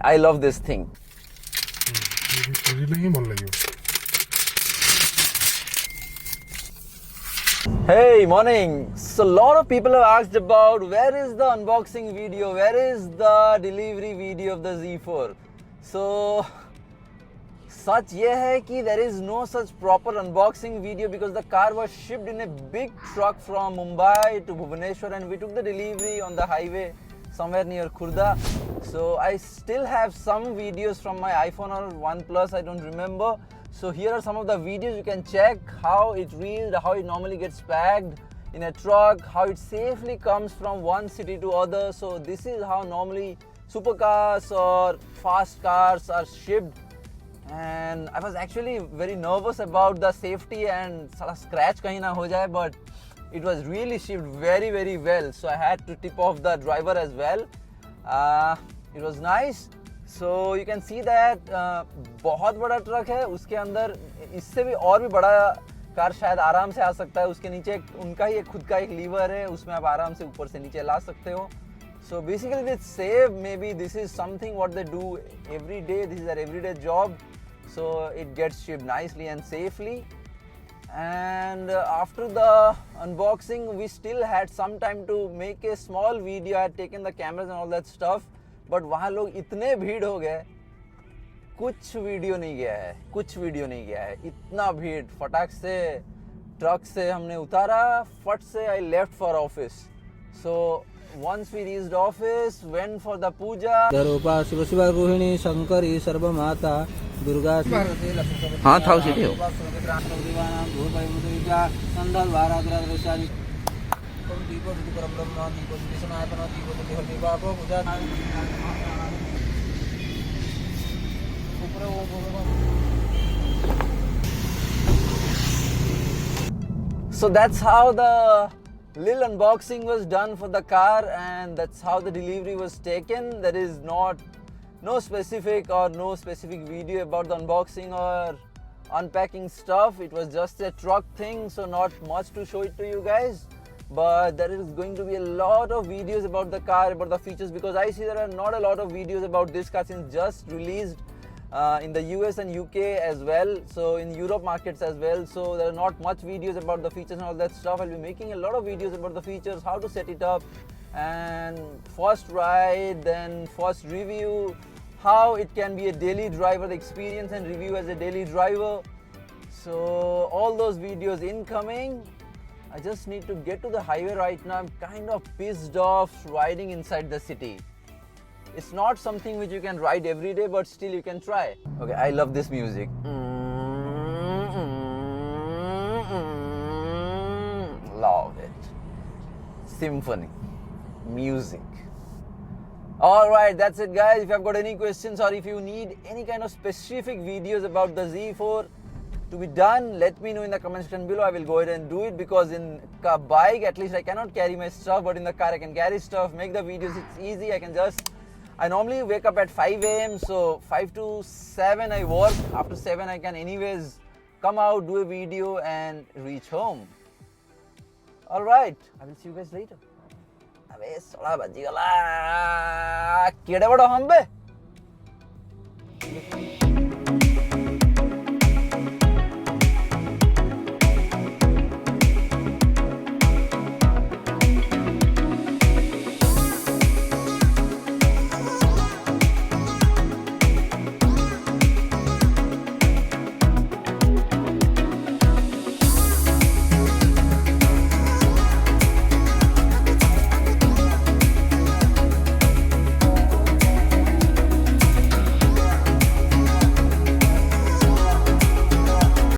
I love this thing. Hey, morning. So a lot of people have asked about where is the unboxing video, where is the delivery video of the Z4. So such ये है कि there is no such proper unboxing video because the car was shipped in a big truck from Mumbai to Bhubaneswar and we took the delivery on the highway somewhere near Khurda. So I still have some videos from my iPhone or OnePlus, I don't remember. So here are some of the videos you can check how it reached, how it normally gets packed in a truck, how it safely comes from one city to other. So this is how normally supercars or fast cars are shipped. And I was actually very nervous about the safety and sala scratch kahin na ho jaye, but it was really shipped very very well. So I had to tip off the driver as well. It was nice. So you can see that बहुत बड़ा truck है, उसके अंदर इससे भी और भी बड़ा कार शायद आराम से आ सकता है. उसके नीचे उनका ही खुद का एक लीवर है, उसमें आप आराम से ऊपर से नीचे ला सकते हो. So basically they save, maybe this is something what they do every day, this is their everyday job. So it gets shipped nicely and safely. And after the unboxing we still had some time to make a small video. I had taken the cameras and all that stuff, but वहाँ लोग इतने भीड़ हो गए, कुछ video नहीं गया है. इतना भीड़, फटाक से ट्रक से हमने उतारा, फट से I left for office. So once we reached office, went for the puja. रूपा शिव शिवा रोहिणी शंकरी सर्वमाता दुर्गा. हाँ था उसी थे. So that's how the little unboxing was done for the car, and that's how the delivery was taken. There is no specific video about the unboxing or unpacking stuff. It was just a truck thing, so not much to show it to you guys. But there is going to be a lot of videos about the car, about the features, because I see there are not a lot of videos about this car since just released in the US and UK as well, so in Europe markets as well. So there are not much videos about the features and all that stuff. I'll be making a lot of videos about the features, how to set it up, and first ride, then first review, how it can be a daily driver, the experience and review as a daily driver. So all those videos incoming. I just need to get to the highway right now. I'm kind of pissed off riding inside the city. It's not something which you can ride every day, but still you can try. Okay, I love this music. Love it. Symphony. Music. Alright, that's it guys. If you have got any questions or if you need any kind of specific videos about the Z4 to be done, let me know in the comment section below. I will go ahead and do it, because in a bike at least I cannot carry my stuff, but in the car I can carry stuff, make the videos. It's easy. I normally wake up at 5 a.m. so 5 to 7 I work. After 7 I can anyways come out, do a video and reach home. Alright, I will see you guys later. अबे सोला बजी गला केड़े बड़ो हम बे